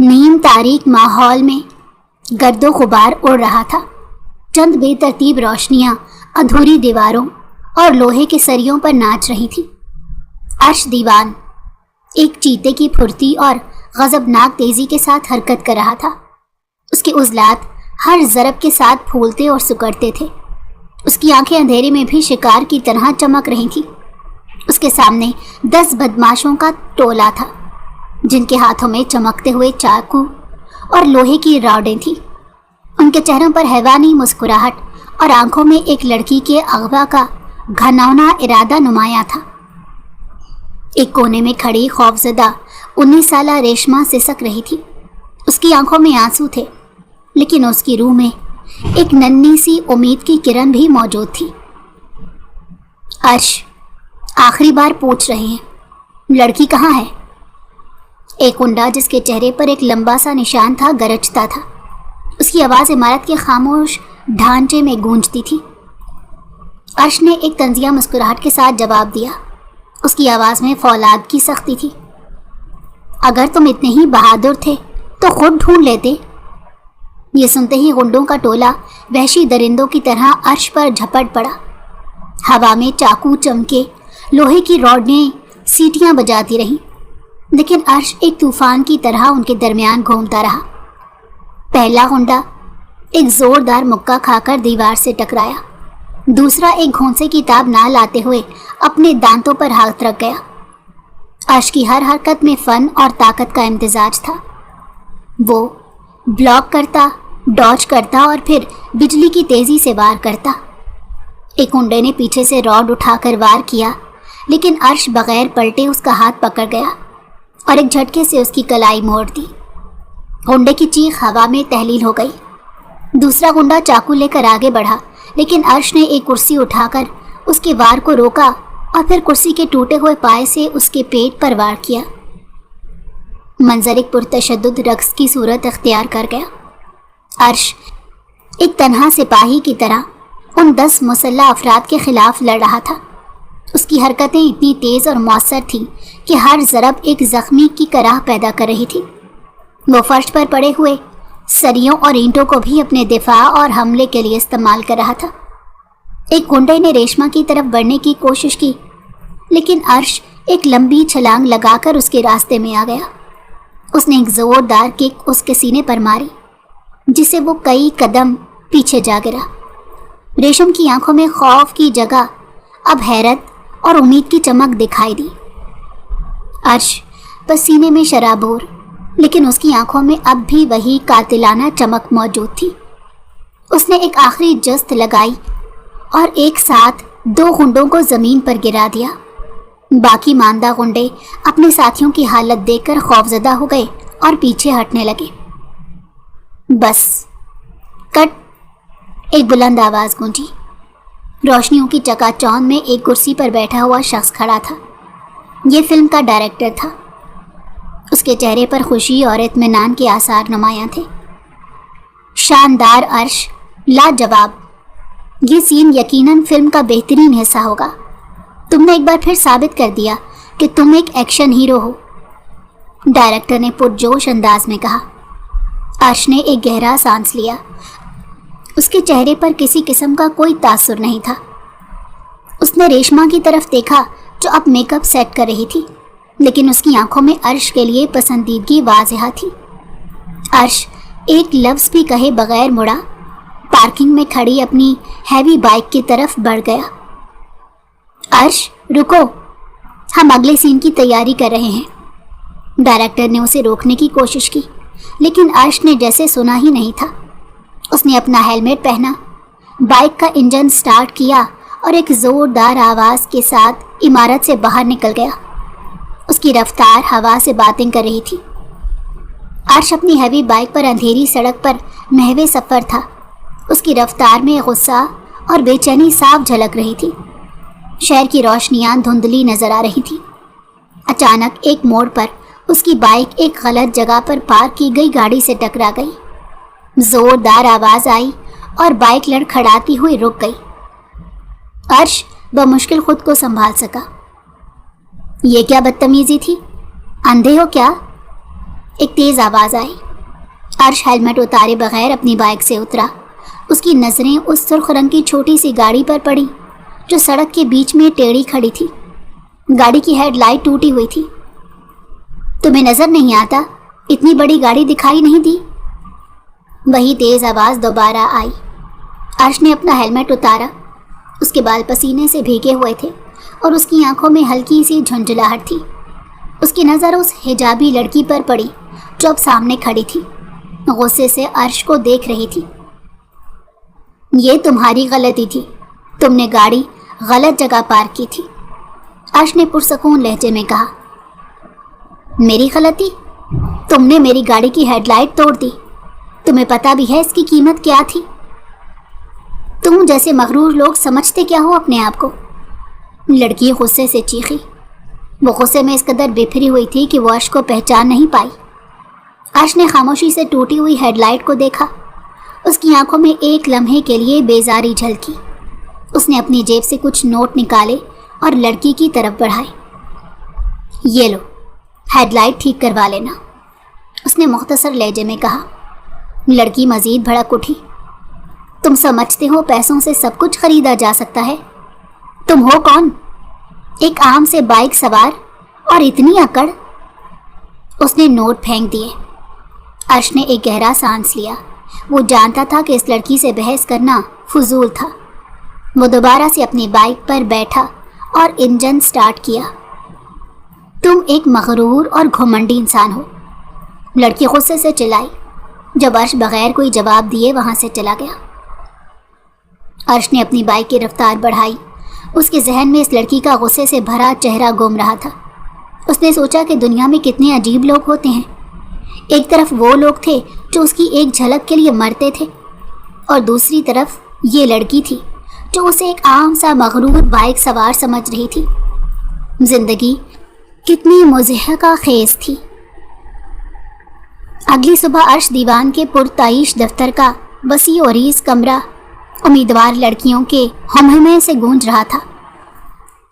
نیم تاریک ماحول میں گرد و غبار اڑ رہا تھا۔ چند بے ترتیب روشنیاں ادھوری دیواروں اور لوہے کے سریوں پر ناچ رہی تھیں۔ عرش دیوان ایک چیتے کی پھرتی اور غضبناک تیزی کے ساتھ حرکت کر رہا تھا۔ اس کے عضلات ہر ضرب کے ساتھ پھولتے اور سکڑتے تھے۔ اس کی آنکھیں اندھیرے میں بھی شکار کی طرح چمک رہی تھیں۔ اس کے سامنے 10 بدماشوں کا ٹولہ تھا، جن کے ہاتھوں میں چمکتے ہوئے چاقو اور لوہے کی راڈیں تھیں۔ ان کے چہروں پر حیوانی مسکراہٹ اور آنکھوں میں ایک لڑکی کے اغوا کا گھناؤنا ارادہ نمایاں تھا۔ ایک کونے میں کھڑی خوفزدہ 19 سالہ ریشما سسک رہی تھی۔ اس کی آنکھوں میں آنسو تھے، لیکن اس کی روح میں ایک ننھی سی امید کی کرن بھی موجود تھی۔ عرش آخری بار پوچھ رہے ہیں، لڑکی کہاں ہے؟ ایک گنڈا جس کے چہرے پر ایک لمبا سا نشان تھا گرجتا تھا۔ اس کی آواز عمارت کے خاموش ڈھانچے میں گونجتی تھی۔ عرش نے ایک طنزیہ مسکراہٹ کے ساتھ جواب دیا۔ اس کی آواز میں فولاد کی سختی تھی۔ اگر تم اتنے ہی بہادر تھے تو خود ڈھونڈ لیتے۔ یہ سنتے ہی غنڈوں کا ٹولہ وحشی درندوں کی طرح عرش پر جھپٹ پڑا۔ ہوا میں چاقو چمکے، لوہے کی راڈیں سیٹیاں بجاتی رہیں، لیکن عرش ایک طوفان کی طرح ان کے درمیان گھومتا رہا۔ پہلا غنڈا ایک زوردار مکہ کھا کر دیوار سے ٹکرایا۔ دوسرا ایک گھونسے کی تاب نہ لاتے ہوئے اپنے دانتوں پر ہاتھ رکھ گیا۔ عرش کی ہر حرکت میں فن اور طاقت کا امتزاج تھا۔ وہ بلاک کرتا، ڈاج کرتا اور پھر بجلی کی تیزی سے وار کرتا۔ ایک گنڈے نے پیچھے سے راڈ اٹھا کر وار کیا، لیکن عرش بغیر پلٹے اس کا ہاتھ پکڑ گیا اور ایک جھٹکے سے اس کی کلائی موڑ دی۔ گنڈے کی چیخ ہوا میں تحلیل ہو گئی۔ دوسرا گنڈا چاقو لے کر آگے بڑھا، لیکن عرش نے ایک کرسی اٹھا کر اس کے وار کو روکا اور پھر کرسی کے ٹوٹے ہوئے پائے سے اس کے پیٹ پر وار کیا۔ منظر ایک پرتشدد رقص کی صورت اختیار کر گیا۔ عرش ایک تنہا سپاہی کی طرح ان 10 مسلح افراد کے خلاف لڑ رہا تھا۔ اس کی حرکتیں اتنی تیز اور مؤثر تھیں کہ ہر ضرب ایک زخمی کی کراہ پیدا کر رہی تھی۔ وہ فرش پر پڑے ہوئے سریوں اور اینٹوں کو بھی اپنے دفاع اور حملے کے لیے استعمال کر رہا تھا۔ ایک گنڈے نے ریشما کی طرف بڑھنے کی کوشش کی، لیکن عرش ایک لمبی چھلانگ لگا کر اس کے راستے میں آ گیا۔ اس نے ایک زوردار کک اس کے سینے پر ماری، جسے وہ کئی قدم پیچھے جا گرا۔ ریشم کی آنکھوں میں خوف کی جگہ اب حیرت اور امید کی چمک دکھائی دی۔ عرش پسینے میں شرابور، لیکن اس کی آنکھوں میں اب بھی وہی قاتلانہ چمک موجود تھی۔ اس نے ایک آخری جست لگائی اور ایک ساتھ 2 غنڈوں کو زمین پر گرا دیا۔ باقی ماندہ غنڈے اپنے ساتھیوں کی حالت دیکھ کر خوفزدہ ہو گئے اور پیچھے ہٹنے لگے۔ بس کٹ! ایک بلند آواز گونجی۔ روشنیوں کی چکا چوند میں ایک کرسی پر بیٹھا ہوا شخص کھڑا تھا۔ یہ فلم کا ڈائریکٹر تھا۔ اس کے چہرے پر خوشی اور اطمینان کے آثار نمایاں تھے۔ شاندار عرش، لاجواب! یہ سین یقیناً فلم کا بہترین حصہ ہوگا۔ تم نے ایک بار پھر ثابت کر دیا کہ تم ایک ایکشن ہیرو ہو، ڈائریکٹر نے پرجوش انداز میں کہا۔ عرش نے ایک گہرا سانس لیا۔ اس کے چہرے پر کسی قسم کا کوئی تاثر نہیں تھا۔ اس نے ریشما کی طرف دیکھا جو اب میک اپ سیٹ کر رہی تھی، لیکن اس کی آنکھوں میں عرش کے لیے پسندیدگی واضح تھی۔ عرش ایک لفظ بھی کہے بغیر مڑا، پارکنگ میں کھڑی اپنی ہیوی بائک کی طرف بڑھ گیا۔ عرش رکو، ہم اگلے سین کی تیاری کر رہے ہیں۔ ڈائریکٹر نے اسے روکنے کی کوشش کی، لیکن عرش نے جیسے سنا ہی نہیں تھا۔ اس نے اپنا ہیلمٹ پہنا، بائک کا انجن سٹارٹ کیا اور ایک زوردار آواز کے ساتھ عمارت سے باہر نکل گیا۔ اس کی رفتار ہوا سے باتیں کر رہی تھی۔ عرش اپنی ہیوی بائک پر اندھیری سڑک پر محو سفر تھا۔ اس کی رفتار میں غصہ اور بے چینی صاف جھلک رہی تھی۔ شہر کی روشنیاں دھندلی نظر آ رہی تھی۔ اچانک ایک موڑ پر اس کی بائک ایک غلط جگہ پر پارک کی گئی گاڑی سے ٹکرا گئی۔ زوردار آواز آئی اور بائک لڑکھڑاتی ہوئی رک گئی۔ عرش بمشکل خود کو سنبھال سکا۔ یہ کیا بدتمیزی تھی؟ اندھے ہو کیا؟ ایک تیز آواز آئی۔ عرش ہیلمٹ اتارے بغیر اپنی بائک سے اترا۔ اس کی نظریں اس سرخ رنگ کی چھوٹی سی گاڑی پر پڑی جو سڑک کے بیچ میں ٹیڑھی کھڑی تھی۔ گاڑی کی ہیڈ لائٹ ٹوٹی ہوئی تھی۔ تمہیں نظر نہیں آتا؟ اتنی بڑی گاڑی دکھائی نہیں دی؟ وہی تیز آواز دوبارہ آئی۔ عرش نے اپنا ہیلمٹ اتارا۔ اس کے بال پسینے سے بھیگے ہوئے تھے اور اس کی آنکھوں میں ہلکی سی جھنجھلاہٹ تھی۔ اس کی نظر اس حجابی لڑکی پر پڑی جو اب سامنے کھڑی تھی، غصے سے عرش کو دیکھ رہی تھی۔ یہ تمہاری غلطی تھی، تم نے گاڑی غلط جگہ پارک کی تھی، عرش نے پرسکون لہجے میں کہا۔ میری غلطی؟ تم نے میری گاڑی کی ہیڈ لائٹ توڑ دی، تمہیں پتہ بھی ہے اس کی قیمت کیا تھی؟ تم جیسے مغرور لوگ سمجھتے کیا ہو اپنے آپ کو؟ لڑکی غصے سے چیخی۔ وہ غصے میں اس قدر بفری ہوئی تھی کہ وہ عرش کو پہچان نہیں پائی۔ عرش نے خاموشی سے ٹوٹی ہوئی ہیڈ لائٹ کو دیکھا۔ اس کی آنکھوں میں ایک لمحے کے لیے بیزاری جھلکی۔ اس نے اپنی جیب سے کچھ نوٹ نکالے اور لڑکی کی طرف بڑھائے۔ یہ لو، ہیڈ لائٹ ٹھیک کروا لینا، اس نے مختصر لہجے میں کہا۔ لڑکی مزید بھڑک اٹھی۔ تم سمجھتے ہو پیسوں سے سب کچھ خریدا جا سکتا ہے؟ تم ہو کون؟ ایک عام سے بائک سوار، اور اتنی اکڑ؟ اس نے نوٹ پھینک دیے۔ عرش نے ایک گہرا سانس لیا۔ وہ جانتا تھا کہ اس لڑکی سے بحث کرنا فضول تھا۔ وہ دوبارہ سے اپنی بائک پر بیٹھا اور انجن سٹارٹ کیا۔ تم ایک مغرور اور گھمنڈی انسان ہو، لڑکی غصے سے چلائی، جب عرش بغیر کوئی جواب دیے وہاں سے چلا گیا۔ عرش نے اپنی بائک کی رفتار بڑھائی۔ اس کے ذہن میں اس لڑکی کا غصے سے بھرا چہرہ گھوم رہا تھا۔ اس نے سوچا کہ دنیا میں کتنے عجیب لوگ ہوتے ہیں۔ ایک طرف وہ لوگ تھے جو اس کی ایک جھلک کے لیے مرتے تھے، اور دوسری طرف یہ لڑکی تھی جو اسے ایک عام سا مغرور بائک سوار سمجھ رہی تھی۔ زندگی کتنی مضحکہ خیز تھی۔ اگلی صبح عرش دیوان کے پرتعیش دفتر کا وسیع و عریض کمرہ امیدوار لڑکیوں کے ہمہمے سے گونج رہا تھا۔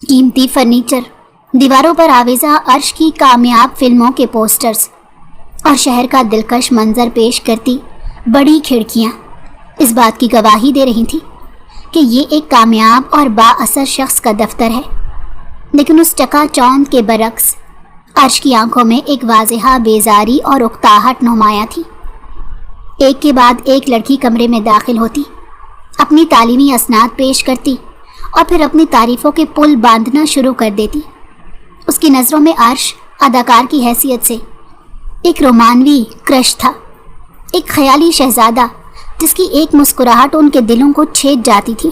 قیمتی فرنیچر، دیواروں پر آویزاں عرش کی کامیاب فلموں کے پوسٹرز، اور شہر کا دلکش منظر پیش کرتی بڑی کھڑکیاں اس بات کی گواہی دے رہی تھیں کہ یہ ایک کامیاب اور با اثر شخص کا دفتر ہے۔ لیکن اس چکا چوند کے برعکس عرش کی آنکھوں میں ایک واضح بیزاری اور اکتاہٹ نمایاں تھی۔ ایک کے بعد ایک لڑکی کمرے میں داخل ہوتی، اپنی تعلیمی اسناد پیش کرتی اور پھر اپنی تعریفوں کے پل باندھنا شروع کر دیتی۔ اس کی نظروں میں عرش اداکار کی حیثیت سے ایک رومانوی کرش تھا، ایک خیالی شہزادہ جس کی ایک مسکراہٹ ان کے دلوں کو چھید جاتی تھی۔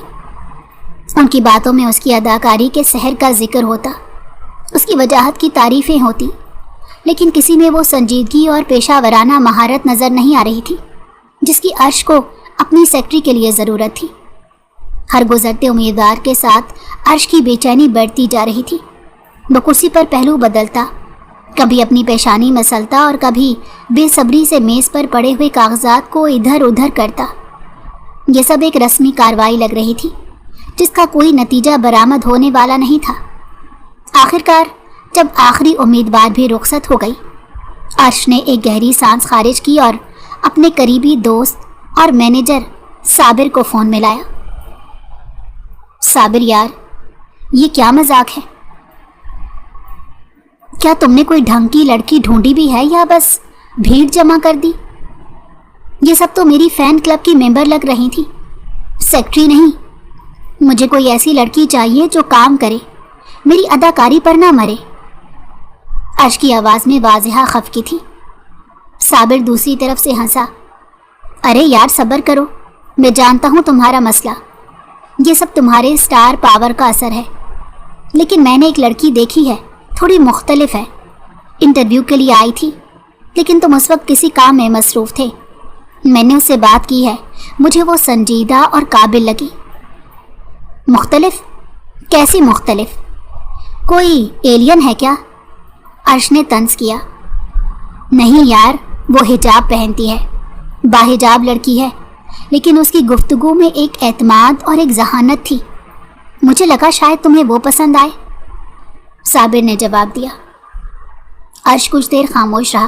ان کی باتوں میں اس کی اداکاری کے سحر کا ذکر ہوتا، اس کی وجاہت کی تعریفیں ہوتی، لیکن کسی میں وہ سنجیدگی اور پیشہ ورانہ مہارت نظر نہیں آ رہی تھی جس کی عرش کو اپنی سیکرٹری کے لیے ضرورت تھی۔ ہر گزرتے امیدوار کے ساتھ عرش کی بے چینی بڑھتی جا رہی تھی۔ وہ کرسی پر پہلو بدلتا، کبھی اپنی پیشانی مسلتا اور کبھی بے صبری سے میز پر پڑے ہوئے کاغذات کو ادھر ادھر کرتا۔ یہ سب ایک رسمی کارروائی لگ رہی تھی جس کا کوئی نتیجہ برآمد ہونے والا نہیں تھا۔ آخرکار جب آخری امیدوار بھی رخصت ہو گئی، عرش نے ایک گہری سانس خارج کی اور اپنے قریبی دوست اور مینیجر صابر کو فون میں لایا۔ صابر یار، یہ کیا مذاق ہے؟ کیا تم نے کوئی ڈھنگ کی لڑکی ڈھونڈی بھی ہے یا بس بھیڑ جمع کر دی؟ یہ سب تو میری فین کلب کی ممبر لگ رہی تھی، سیکرٹری نہیں۔ مجھے کوئی ایسی لڑکی چاہیے جو کام کرے، میری اداکاری پر نہ مرے۔ عرش کی آواز میں واضح خفگی تھی۔ صابر دوسری طرف سے ہنسا۔ ارے یار صبر کرو، میں جانتا ہوں تمہارا مسئلہ، یہ سب تمہارے سٹار پاور کا اثر ہے، لیکن میں نے ایک لڑکی دیکھی ہے، تھوڑی مختلف ہے، انٹرویو کے لیے آئی تھی، لیکن تم اس وقت کسی کام میں مصروف تھے۔ میں نے اس سے بات کی ہے، مجھے وہ سنجیدہ اور قابل لگی۔ مختلف؟ کیسی مختلف؟ کوئی ایلین ہے کیا؟ عرش نے طنز کیا۔ نہیں یار، وہ حجاب پہنتی ہے، باحجاب لڑکی ہے، لیکن اس کی گفتگو میں ایک اعتماد اور ایک ذہانت تھی، مجھے لگا شاید تمہیں وہ پسند آئے۔ صابر نے جواب دیا۔ عرش کچھ دیر خاموش رہا،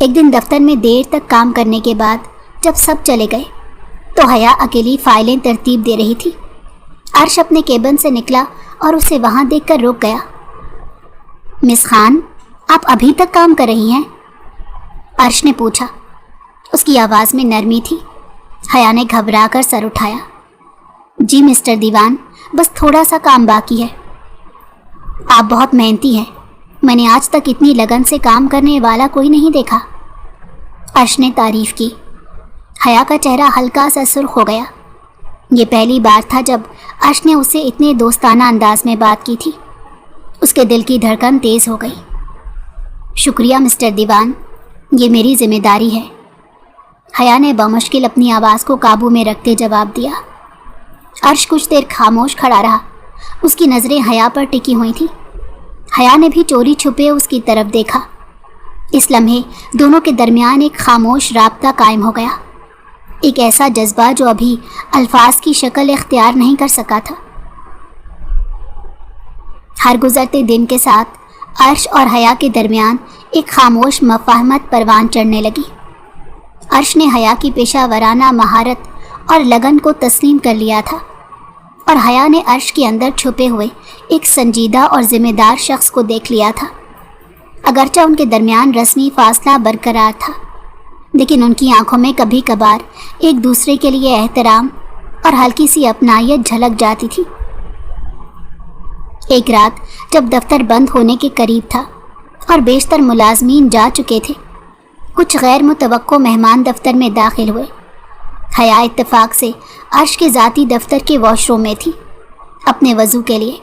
ایک دن دفتر میں دیر تک کام کرنے کے بعد جب سب چلے گئے تو حیا اکیلی فائلیں ترتیب دے رہی تھی۔ عرش اپنے کیبن سے نکلا اور اسے وہاں دیکھ کر رک گیا۔ مس خان، آپ ابھی تک کام کر رہی ہیں؟ عرش نے پوچھا۔ اس کی آواز میں نرمی تھی۔ حیا نے گھبرا کر سر اٹھایا۔ جی مسٹر دیوان، بس تھوڑا سا کام باقی ہے۔ آپ بہت محنتی ہیں، میں نے آج تک اتنی لگن سے کام کرنے والا کوئی نہیں دیکھا، عرش نے تعریف کی۔ حیا کا چہرہ ہلکا سا سرخ ہو گیا۔ یہ پہلی بار تھا جب عرش نے اسے اتنے دوستانہ انداز میں بات کی تھی۔ اس کے دل کی دھڑکن تیز ہو گئی۔ شکریہ مسٹر دیوان، یہ میری ذمہ داری ہے، حیا نے بمشکل اپنی آواز کو قابو میں رکھتے جواب دیا۔ عرش کچھ دیر خاموش کھڑا رہا۔ اس کی نظریں حیا پر ٹکی ہوئی تھیں۔ حیا نے بھی چوری چھپے اس کی طرف دیکھا۔ اس لمحے دونوں کے درمیان ایک خاموش رابطہ قائم ہو گیا، ایک ایسا جذبہ جو ابھی الفاظ کی شکل اختیار نہیں کر سکا تھا۔ ہر گزرتے دن کے ساتھ عرش اور حیا کے درمیان ایک خاموش مفاہمت پروان چڑھنے لگی۔ عرش نے حیا کی پیشہ ورانہ مہارت اور لگن کو تسلیم کر لیا تھا، اور حیا نے عرش کے اندر چھپے ہوئے ایک سنجیدہ اور ذمہ دار شخص کو دیکھ لیا تھا۔ اگرچہ ان کے درمیان رسمی فاصلہ برقرار تھا، لیکن ان کی آنکھوں میں کبھی کبھار ایک دوسرے کے لیے احترام اور ہلکی سی اپنائیت جھلک جاتی تھی۔ ایک رات جب دفتر بند ہونے کے قریب تھا اور بیشتر ملازمین جا چکے تھے، کچھ غیر متوقع مہمان دفتر میں داخل ہوئے۔ حیا اتفاق سے عرش کے ذاتی دفتر کے واش روم میں تھی، اپنے وضو کے لیے۔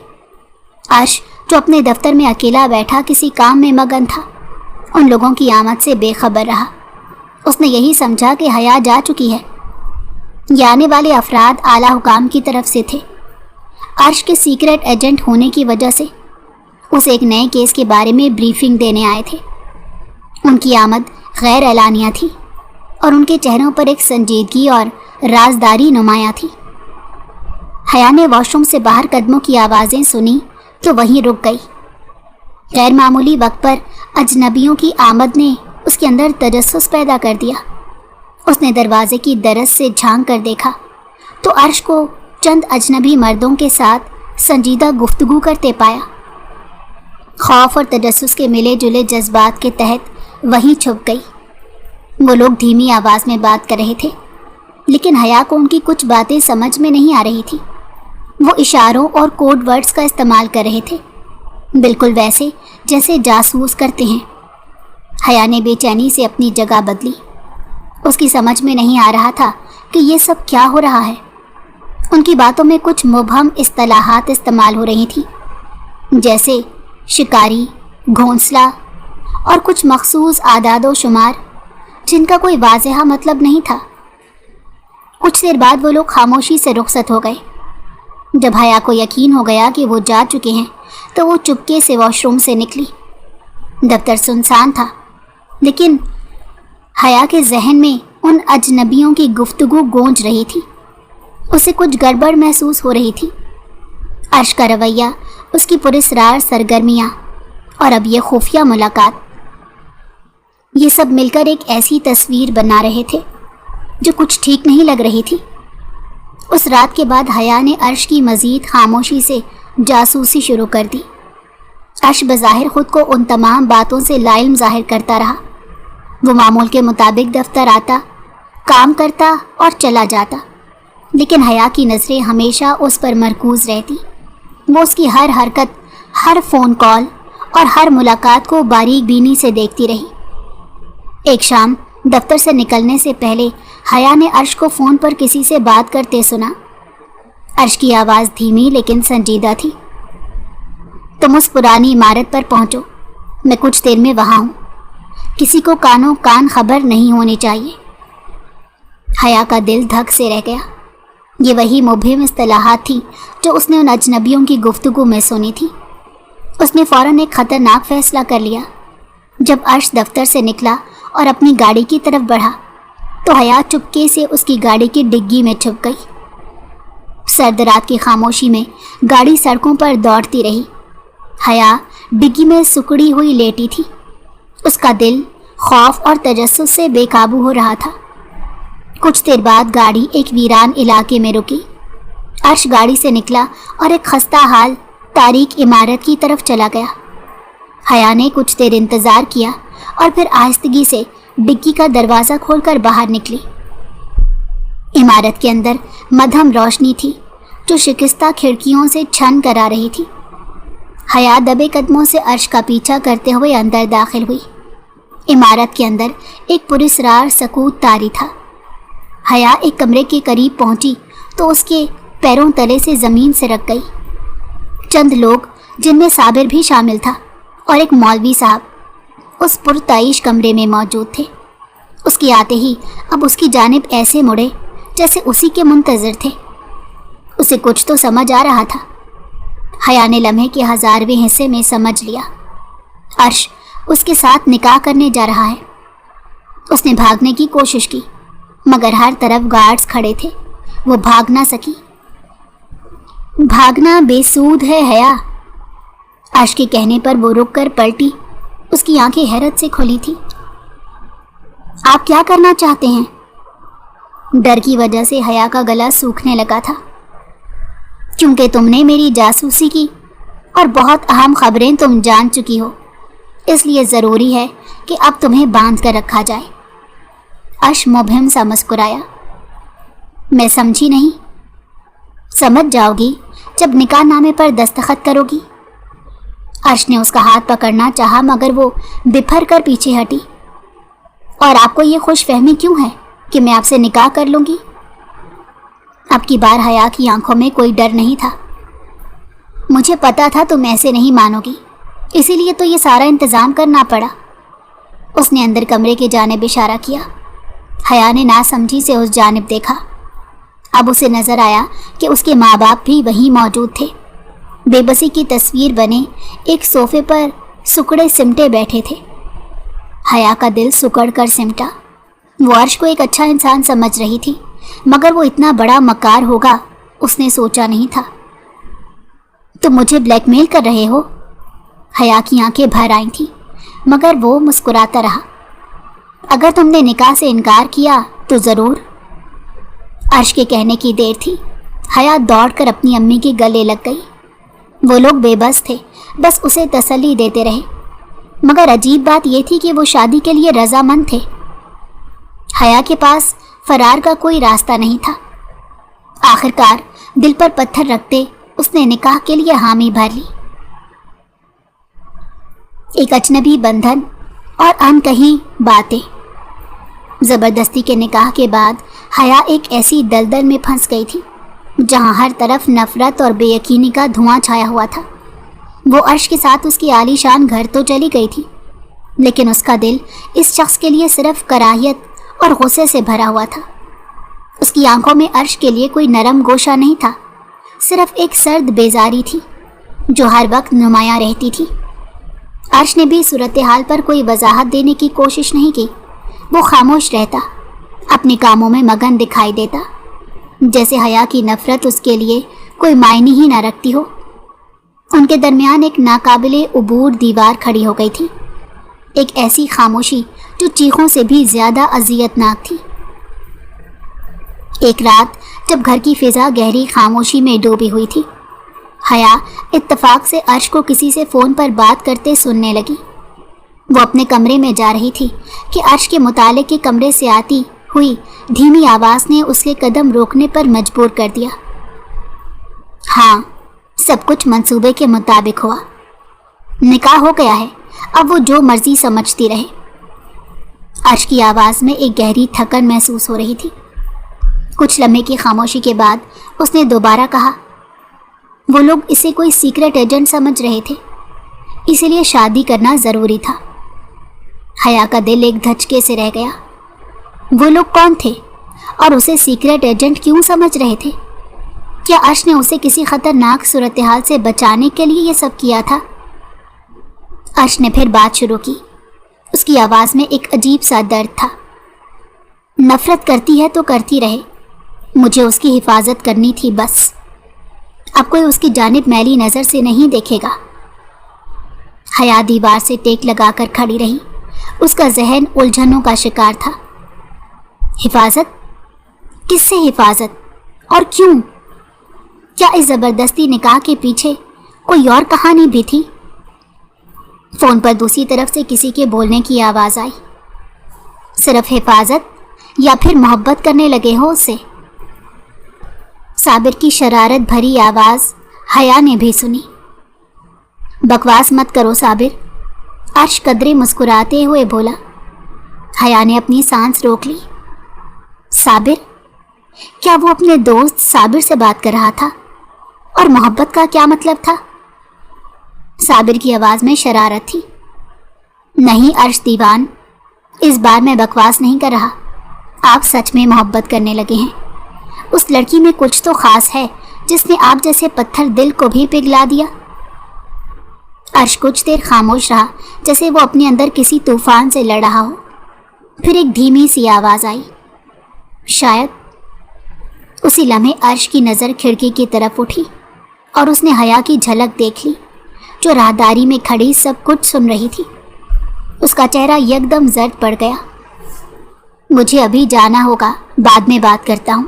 عرش جو اپنے دفتر میں اکیلا بیٹھا کسی کام میں مگن تھا، ان لوگوں کی آمد سے بے خبر رہا۔ اس نے یہی سمجھا کہ حیا جا چکی ہے۔ یہ آنے والے افراد اعلیٰ حکام کی طرف سے تھے۔ عرش کے سیکرٹ ایجنٹ ہونے کی وجہ سے اسے ایک نئے کیس کے بارے میں بریفنگ دینے آئے تھے۔ ان کی آمد غیر اعلانیہ تھی اور ان کے چہروں پر ایک سنجیدگی اور رازداری نمایاں تھی۔ حیا نے واش روم سے باہر قدموں کی آوازیں سنی تو وہیں رک گئی۔ غیر معمولی وقت پر اجنبیوں کی آمد نے اس کے اندر تجسس پیدا کر دیا۔ اس نے دروازے کی درز سے جھانک کر دیکھا تو عرش کو چند اجنبی مردوں کے ساتھ سنجیدہ گفتگو کرتے پایا۔ خوف اور تجسس کے ملے جلے جذبات کے تحت وہیں چھپ گئی۔ وہ لوگ دھیمی آواز میں بات کر رہے تھے، لیکن حیا کو ان کی کچھ باتیں سمجھ میں نہیں آ رہی تھی۔ وہ اشاروں اور کوڈ ورڈز کا استعمال کر رہے تھے، بالکل ویسے جیسے جاسوس کرتے ہیں۔ حیا نے بے چینی سے اپنی جگہ بدلی۔ اس کی سمجھ میں نہیں آ رہا تھا کہ یہ سب کیا ہو رہا ہے۔ ان کی باتوں میں کچھ مبہم اصطلاحات استعمال ہو رہی تھیں، جیسے شکاری، گھونسلہ اور کچھ مخصوص اعداد و شمار جن کا کوئی واضح مطلب نہیں تھا۔ کچھ دیر بعد وہ لوگ خاموشی سے رخصت ہو گئے۔ جب حیا کو یقین ہو گیا کہ وہ جا چکے ہیں تو وہ چپکے سے واش روم سے نکلی۔ دفتر سنسان تھا، لیکن حیا کے ذہن میں ان اجنبیوں کی گفتگو گونج رہی تھی۔ اسے کچھ گڑبڑ محسوس ہو رہی تھی۔ عرش کا رویہ، اس کی پراسرار سرگرمیاں اور اب یہ خفیہ ملاقات، یہ سب مل کر ایک ایسی تصویر بنا رہے تھے جو کچھ ٹھیک نہیں لگ رہی تھی۔ اس رات کے بعد حیا نے عرش کی مزید خاموشی سے جاسوسی شروع کر دی۔ عرش بظاہر خود کو ان تمام باتوں سے لا علم ظاہر کرتا رہا۔ وہ معمول کے مطابق دفتر آتا، کام کرتا اور چلا جاتا، لیکن حیا کی نظریں ہمیشہ اس پر مرکوز رہتی۔ وہ اس کی ہر حرکت، ہر فون کال اور ہر ملاقات کو باریک بینی سے دیکھتی رہی۔ ایک شام دفتر سے نکلنے سے پہلے حیا نے عرش کو فون پر کسی سے بات کرتے سنا۔ عرش کی آواز دھیمی لیکن سنجیدہ تھی۔ تم اس پرانی عمارت پر پہنچو، میں کچھ دیر میں وہاں ہوں، کسی کو کانوں کان خبر نہیں ہونی چاہیے۔ حیا کا دل دھک سے رہ گیا۔ یہ وہی مبہم اصطلاحات تھیں جو اس نے ان اجنبیوں کی گفتگو میں سنی تھی۔ اس نے فوراً ایک خطرناک فیصلہ کر لیا۔ جب عرش دفتر سے نکلا اور اپنی گاڑی کی طرف بڑھا تو حیا چپکے سے اس کی گاڑی کی ڈگی میں چھپ گئی۔ سرد رات کی خاموشی میں گاڑی سڑکوں پر دوڑتی رہی۔ حیا ڈگی میں سکڑی ہوئی لیٹی تھی۔ اس کا دل خوف اور تجسس سے بے قابو ہو رہا تھا۔ کچھ دیر بعد گاڑی ایک ویران علاقے میں رکی۔ عرش گاڑی سے نکلا اور ایک خستہ حال تاریک عمارت کی طرف چلا گیا۔ حیا نے کچھ دیر انتظار کیا اور پھر آہستگی سے ڈگی کا دروازہ کھول کر باہر نکلی۔ عمارت کے اندر مدھم روشنی تھی جو شکستہ کھڑکیوں سے چھن کر آ رہی تھی۔ حیا دبے قدموں سے عرش کا پیچھا کرتے ہوئے اندر داخل ہوئی۔ عمارت کے اندر ایک پراسرار سکوت طاری تھا۔ حیا ایک کمرے کے قریب پہنچی تو اس کے پیروں تلے سے زمین سے رک گئی۔ چند لوگ جن میں صابر بھی شامل تھا اور ایک مولوی صاحب اس پرتعیش کمرے میں موجود تھے۔ اس کے آتے ہی اب اس کی جانب ایسے مڑے جیسے اسی کے منتظر تھے۔ اسے کچھ تو سمجھ آ رہا تھا۔ حیا نے لمحے کے 1000ویں حصے میں سمجھ لیا، عرش اس کے ساتھ نکاح کرنے جا رہا ہے۔ اس نے بھاگنے کی کوشش کی مگر ہر طرف گارڈز کھڑے تھے، وہ بھاگ نہ سکی۔ بھاگنا بے سود ہے حیا۔ عرش کے کہنے پر وہ رک کر پلٹی، اس کی آنکھیں حیرت سے کھلی تھی۔ آپ کیا کرنا چاہتے ہیں؟ ڈر کی وجہ سے حیا کا گلا سوکھنے لگا تھا۔ کیونکہ تم نے میری جاسوسی کی اور بہت اہم خبریں تم جان چکی ہو، اس لیے ضروری ہے کہ اب تمہیں باندھ کر رکھا جائے۔ عرش مبہم سا مسکرایا۔ میں سمجھی نہیں۔ سمجھ جاؤ گی جب نکاح نامے پر دستخط کرو گی۔ عرش نے اس کا ہاتھ پکڑنا چاہا مگر وہ بپھر کر پیچھے ہٹی۔ اور آپ کو یہ خوش فہمی کیوں ہے کہ میں آپ سے نکاح کر لوں گی؟ اب کی بار حیا کی آنکھوں میں کوئی ڈر نہیں تھا۔ مجھے پتا تھا تم ایسے نہیں مانو گی، اسی لیے تو یہ سارا انتظام کرنا پڑا۔ اس نے اندر کمرے کی جانب اشارہ کیا۔ حیا نے ناسمجھی سے اس جانب دیکھا۔ اب اسے نظر آیا کہ اس کے ماں باپ بھی وہیں موجود تھے، بے بسی کی تصویر بنے ایک صوفے پر سکڑے سمٹے بیٹھے تھے۔ حیا کا دل سکڑ کر سمٹا۔ وہ عرش کو ایک اچھا انسان سمجھ رہی تھی مگر وہ اتنا بڑا مکار ہوگا اس نے سوچا نہیں تھا۔ تم مجھے بلیک میل کر رہے ہو؟ حیا کی آنکھیں بھر آئی تھیں مگر وہ مسکراتا رہا۔ اگر تم نے نکاح سے انکار کیا تو ضرور۔ عرش کے کہنے کی دیر تھی، حیا دوڑ کر اپنی امی کے گلے لگ گئی۔ وہ لوگ بے بس تھے، بس اسے تسلی دیتے رہے، مگر عجیب بات یہ تھی کہ وہ شادی کے لیے رضامند تھے۔ حیا کے پاس فرار کا کوئی راستہ نہیں تھا۔ آخرکار دل پر پتھر رکھتے اس نے نکاح کے لیے حامی بھر لی۔ ایک اجنبی بندھن اور ان کہیں باتیں۔ زبردستی کے نکاح کے بعد حیا ایک ایسی دلدل میں پھنس گئی تھی جہاں ہر طرف نفرت اور بے یقینی کا دھواں چھایا ہوا تھا۔ وہ عرش کے ساتھ اس کی عالی شان گھر تو چلی گئی تھی لیکن اس کا دل اس شخص کے لیے صرف کراہیت اور غصے سے بھرا ہوا تھا۔ اس کی آنکھوں میں عرش کے لیے کوئی نرم گوشہ نہیں تھا، صرف ایک سرد بیزاری تھی جو ہر وقت نمایاں رہتی تھی۔ عرش نے بھی صورتحال پر کوئی وضاحت دینے کی کوشش نہیں کی۔ وہ خاموش رہتا، اپنے کاموں میں مگن دکھائی دیتا، جیسے حیا کی نفرت اس کے لیے کوئی معنی ہی نہ رکھتی ہو۔ ان کے درمیان ایک ناقابل عبور دیوار کھڑی ہو گئی تھی، ایک ایسی خاموشی جو چیخوں سے بھی زیادہ اذیت ناک تھی۔ ایک رات جب گھر کی فضا گہری خاموشی میں ڈوبی ہوئی تھی، حیا اتفاق سے عرش کو کسی سے فون پر بات کرتے سننے لگی۔ وہ اپنے کمرے میں جا رہی تھی کہ عرش کے مطالعے کے کمرے سے آتی ہوئی دھیمی آواز نے اس کے قدم روکنے پر مجبور کر دیا۔ ہاں، سب کچھ منصوبے کے مطابق ہوا، نکاح ہو گیا ہے، اب وہ جو مرضی سمجھتی رہے۔ عرش کی آواز میں ایک گہری تھکن محسوس ہو رہی تھی۔ کچھ لمحے کی خاموشی کے بعد اس نے دوبارہ کہا، وہ لوگ اسے کوئی سیکرٹ ایجنٹ سمجھ رہے تھے، اسی لیے شادی کرنا ضروری تھا۔ حیا کا دل ایک دھچکے سے رہ گیا۔ وہ لوگ کون تھے اور اسے سیکرٹ ایجنٹ کیوں سمجھ رہے تھے؟ کیا عرش نے اسے کسی خطرناک صورتحال سے بچانے کے لیے یہ سب کیا تھا؟ عرش نے پھر بات شروع کی۔ اس کی آواز میں ایک عجیب سا درد تھا۔ نفرت کرتی ہے تو کرتی رہے، مجھے اس کی حفاظت کرنی تھی بس۔ اب کوئی اس کی جانب میلی نظر سے نہیں دیکھے گا۔ حیا دیوار سے ٹیک لگا کر کھڑی رہی۔ اس کا ذہن الجھنوں کا شکار تھا۔ حفاظت؟ کس سے حفاظت اور کیوں؟ کیا اس زبردستی نکاح کے پیچھے کوئی اور کہانی بھی تھی؟ فون پر دوسری طرف سے کسی کے بولنے کی آواز آئی۔ صرف حفاظت یا پھر محبت کرنے لگے ہو اس سے؟ صابر کی شرارت بھری آواز حیا نے بھی سنی۔ بکواس مت کرو صابر، عرش قدرے مسکراتے ہوئے بولا۔ حیا نے اپنی سانس روک لی۔ صابر؟ کیا وہ اپنے دوست صابر سے بات کر رہا تھا؟ اور محبت کا کیا مطلب تھا؟ صابر کی آواز میں شرارت تھی۔ نہیں عرش دیوان، اس بار میں بکواس نہیں کر رہا، آپ سچ میں محبت کرنے لگے ہیں۔ اس لڑکی میں کچھ تو خاص ہے جس نے آپ جیسے پتھر دل کو بھی پگھلا دیا۔ عرش کچھ دیر خاموش رہا، جیسے وہ اپنے اندر کسی طوفان سے لڑ رہا ہو۔ پھر ایک دھیمی سی آواز آئی۔ شاید اسی لمحے عرش کی نظر کھڑکی کی طرف اٹھی اور اس نے حیا کی جھلک دیکھ لی، جو راہداری میں کھڑی سب کچھ سن رہی تھی۔ اس کا چہرہ یکدم زرد پڑ گیا۔ مجھے ابھی جانا ہوگا، بعد میں بات کرتا ہوں،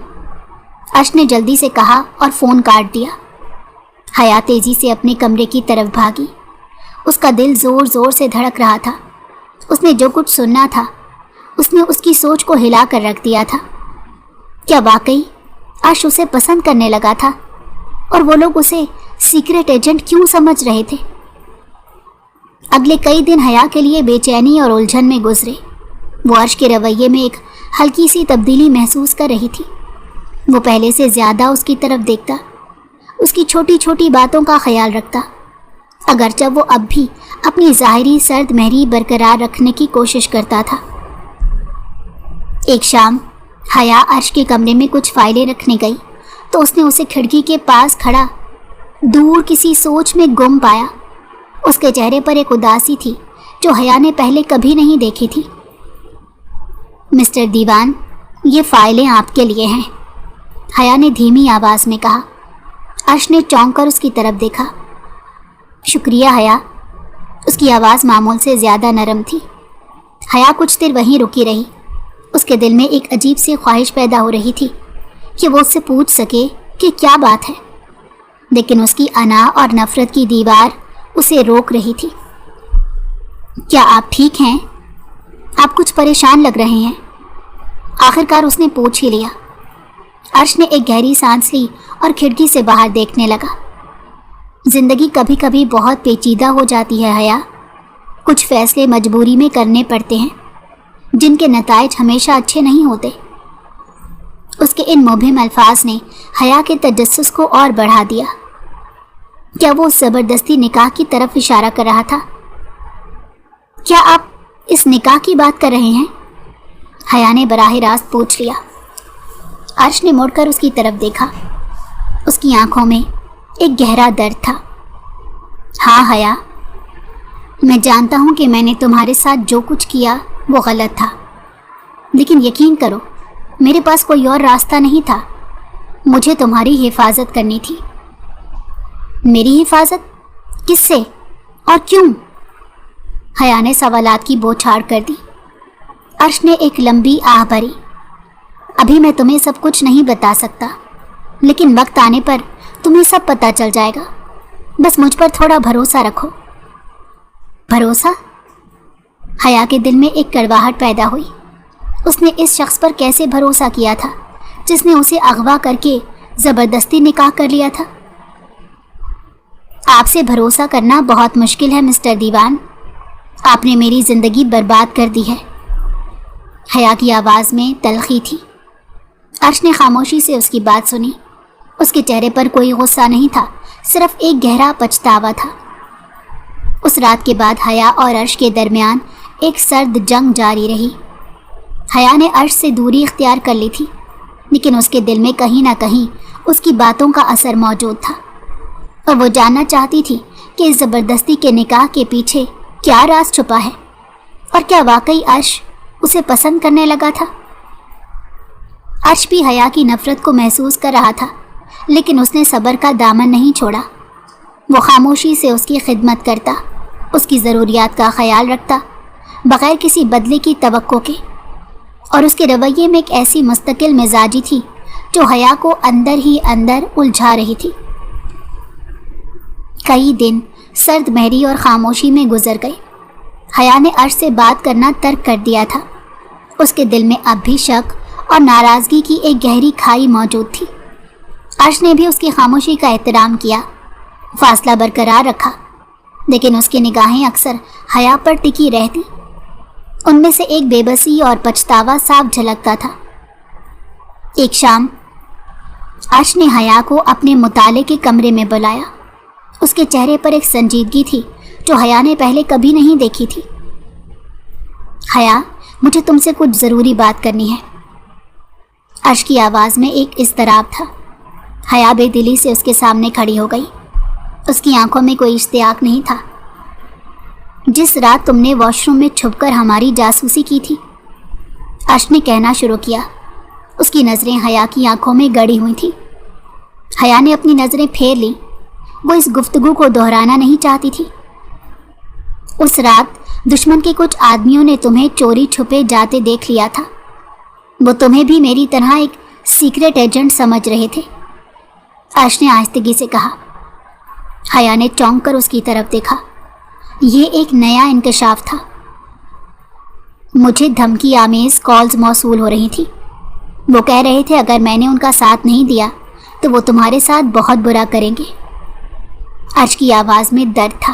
عرش نے جلدی سے کہا اور فون کاٹ دیا۔ حیا تیزی سے اپنے کمرے کی طرف بھاگی۔ اس کا دل زور زور سے دھڑک رہا تھا۔ اس نے جو کچھ سننا تھا اس نے اس کی سوچ کو ہلا کر رکھ دیا تھا۔ کیا واقعی عرش اسے پسند کرنے لگا تھا؟ اور وہ لوگ اسے سیکرٹ ایجنٹ کیوں سمجھ رہے تھے؟ اگلے کئی دن حیا کے لیے بے چینی اور الجھن میں گزرے۔ وہ عرش کے رویے میں ایک ہلکی سی تبدیلی محسوس کر رہی تھی۔ وہ پہلے سے زیادہ اس کی طرف دیکھتا، اس کی چھوٹی چھوٹی باتوں کا خیال رکھتا، اگرچہ وہ اب بھی اپنی ظاہری سرد مہری برقرار رکھنے کی کوشش کرتا تھا۔ ایک شام حیا عرش کے کمرے میں کچھ فائلیں رکھنے گئی تو اس نے اسے کھڑکی کے پاس کھڑا دور کسی سوچ میں گم پایا۔ اس کے چہرے پر ایک اداسی تھی جو حیا نے پہلے کبھی نہیں دیکھی تھی۔ مسٹر دیوان، یہ فائلیں آپ کے لیے ہیں، حیا نے دھیمی آواز میں کہا۔ عرش نے چونک کر اس کی طرف دیکھا۔ شکریہ حیا۔ اس کی آواز معمول سے زیادہ نرم تھی۔ حیا کچھ دیر وہیں رکی رہی۔ اس کے دل میں ایک عجیب سی خواہش پیدا ہو رہی تھی کہ وہ اس سے پوچھ سکے کہ کیا بات ہے، لیکن اس کی انا اور نفرت کی دیوار اسے روک رہی تھی۔ کیا آپ ٹھیک ہیں؟ آپ کچھ پریشان لگ رہے ہیں، آخرکار اس نے پوچھ ہی لیا۔ عرش نے ایک گہری سانس لی اور کھڑکی سے باہر دیکھنے لگا۔ زندگی کبھی کبھی بہت پیچیدہ ہو جاتی ہے حیا، کچھ فیصلے مجبوری میں کرنے پڑتے ہیں جن کے نتائج ہمیشہ اچھے نہیں ہوتے۔ اس کے ان مبہم الفاظ نے حیا کے تجسس کو اور بڑھا دیا۔ کیا وہ زبردستی نکاح کی طرف اشارہ کر رہا تھا؟ کیا آپ اس نکاح کی بات کر رہے ہیں؟ حیا نے براہ راست پوچھ لیا۔ عرش نے مڑ کر اس کی طرف دیکھا۔ اس کی آنکھوں میں ایک گہرا درد تھا۔ ہاں حیا، میں جانتا ہوں کہ میں نے تمہارے ساتھ جو کچھ کیا وہ غلط تھا، لیکن یقین کرو میرے پاس کوئی اور راستہ نہیں تھا۔ مجھے تمہاری حفاظت کرنی تھی۔ میری حفاظت؟ کس سے اور کیوں؟ حیا نے سوالات کی بوچھاڑ کر دی۔ عرش نے ایک لمبی آہ بھری۔ ابھی میں تمہیں سب کچھ نہیں بتا سکتا، لیکن وقت آنے پر تمہیں سب پتہ چل جائے گا۔ بس مجھ پر تھوڑا بھروسہ رکھو۔ بھروسہ؟ حیا کے دل میں ایک کڑواہٹ پیدا ہوئی۔ اس نے اس شخص پر کیسے بھروسہ کیا تھا جس نے اسے اغوا کر کے زبردستی نکاح کر لیا تھا؟ آپ سے بھروسہ کرنا بہت مشکل ہے مسٹر دیوان، آپ نے میری زندگی برباد کر دی ہے۔ حیا کی آواز میں تلخی تھی۔ عرش نے خاموشی سے اس کی بات سنی۔ اس کے چہرے پر کوئی غصہ نہیں تھا، صرف ایک گہرا پچھتاوا تھا۔ اس رات کے بعد حیا اور عرش کے درمیان ایک سرد جنگ جاری رہی۔ حیا نے عرش سے دوری اختیار کر لی تھی، لیکن اس کے دل میں کہیں نہ کہیں اس کی باتوں کا اثر موجود تھا، اور وہ جاننا چاہتی تھی کہ اس زبردستی کے نکاح کے پیچھے کیا راز چھپا ہے، اور کیا واقعی عرش اسے پسند کرنے لگا تھا۔ عرش بھی حیا کی نفرت کو محسوس کر رہا تھا، لیکن اس نے صبر کا دامن نہیں چھوڑا۔ وہ خاموشی سے اس کی خدمت کرتا، اس کی ضروریات کا خیال رکھتا، بغیر کسی بدلے کی توقع کے، اور اس کے رویے میں ایک ایسی مستقل مزاجی تھی جو حیا کو اندر ہی اندر الجھا رہی تھی۔ کئی دن سرد مہری اور خاموشی میں گزر گئے۔ حیا نے عرش سے بات کرنا ترک کر دیا تھا۔ اس کے دل میں اب بھی شک اور ناراضگی کی ایک گہری کھائی موجود تھی۔ عرش نے بھی اس کی خاموشی کا احترام کیا، فاصلہ برقرار رکھا، لیکن اس کی نگاہیں اکثر حیا پر ٹکی رہتی۔ ان میں سے ایک بے بسی اور پچھتاوا صاف جھلکتا تھا۔ ایک شام عرش نے حیا کو اپنے مطالعے کے کمرے میں بلایا۔ اس کے چہرے پر ایک سنجیدگی تھی جو حیا نے پہلے کبھی نہیں دیکھی تھی۔ حیا، مجھے تم سے کچھ ضروری بات کرنی ہے۔ عرش کی آواز میں ایک اضطراب تھا۔ حیا بے دلی سے اس کے سامنے کھڑی ہو گئی۔ اس کی آنکھوں میں کوئی اشتیاق نہیں تھا۔ جس رات تم نے واش روم میں چھپ کر ہماری جاسوسی کی تھی، عرش نے کہنا شروع کیا۔ اس کی نظریں حیا کی آنکھوں میں گڑی ہوئی تھیں۔ حیا نے اپنی نظریں پھیر لیں۔ وہ اس گفتگو کو دہرانا نہیں چاہتی تھی۔ اس رات دشمن کے کچھ آدمیوں نے تمہیں چوری چھپے جاتے دیکھ لیا تھا۔ وہ تمہیں بھی میری طرح ایک سیکرٹ ایجنٹ سمجھ رہے تھے، عرش نے آہستگی سے کہا۔ حیا نے چونک کر اس کی طرف دیکھا۔ یہ ایک نیا انکشاف تھا۔ مجھے دھمکی آمیز کالز موصول ہو رہی تھی۔ وہ کہہ رہے تھے اگر میں نے ان کا ساتھ نہیں دیا تو وہ تمہارے ساتھ بہت برا کریں گے۔ عرش کی آواز میں درد تھا۔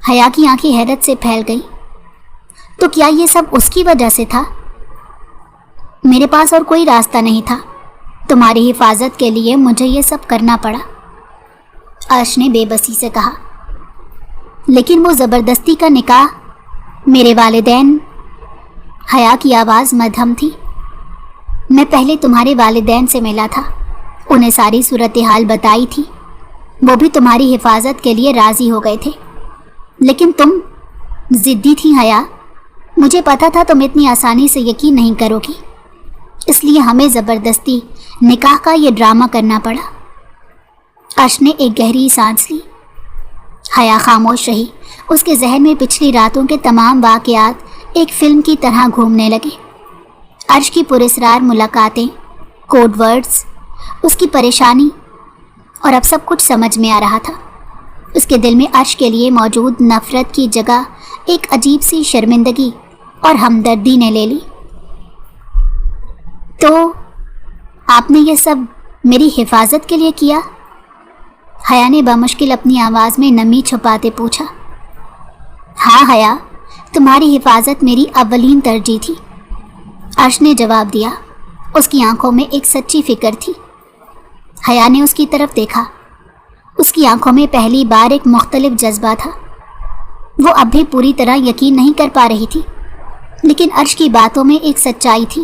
حیا کی آنکھیں حیرت سے پھیل گئیں۔ تو کیا یہ سب اس کی وجہ سے تھا؟ میرے پاس اور کوئی راستہ نہیں تھا۔ تمہاری حفاظت کے لیے مجھے یہ سب کرنا پڑا، عرش نے بے بسی سے کہا۔ لیکن وہ زبردستی کا نکاح میرے والدین، حیا کی آواز مدھم تھی۔ میں پہلے تمہارے والدین سے ملا تھا، انہیں ساری صورتحال بتائی تھی۔ وہ بھی تمہاری حفاظت کے لیے راضی ہو گئے تھے، لیکن تم ضدی تھی حیا۔ مجھے پتا تھا تم اتنی آسانی سے یقین نہیں کرو گی، اس لیے ہمیں زبردستی نکاح کا یہ ڈرامہ کرنا پڑا۔ عرش نے ایک گہری سانس لی۔ حیا خاموش رہی۔ اس کے ذہن میں پچھلی راتوں کے تمام واقعات ایک فلم کی طرح گھومنے لگے۔ عرش کی پراسرار ملاقاتیں، کوڈ ورڈز، اس کی پریشانی، اور اب سب کچھ سمجھ میں آ رہا تھا۔ اس کے دل میں عرش کے لیے موجود نفرت کی جگہ ایک عجیب سی شرمندگی اور ہمدردی نے لے لی۔ تو آپ نے یہ سب میری حفاظت کے لیے کیا؟ حیا نے بمشکل اپنی آواز میں نمی چھپاتے پوچھا۔ ہاں حیا، تمہاری حفاظت میری اولین ترجیح تھی، عرش نے جواب دیا۔ اس کی آنکھوں میں ایک سچی فکر تھی۔ حیا نے اس کی طرف دیکھا۔ اس کی آنکھوں میں پہلی بار ایک مختلف جذبہ تھا۔ وہ اب بھی پوری طرح یقین نہیں کر پا رہی تھی، لیکن عرش کی باتوں میں ایک سچائی تھی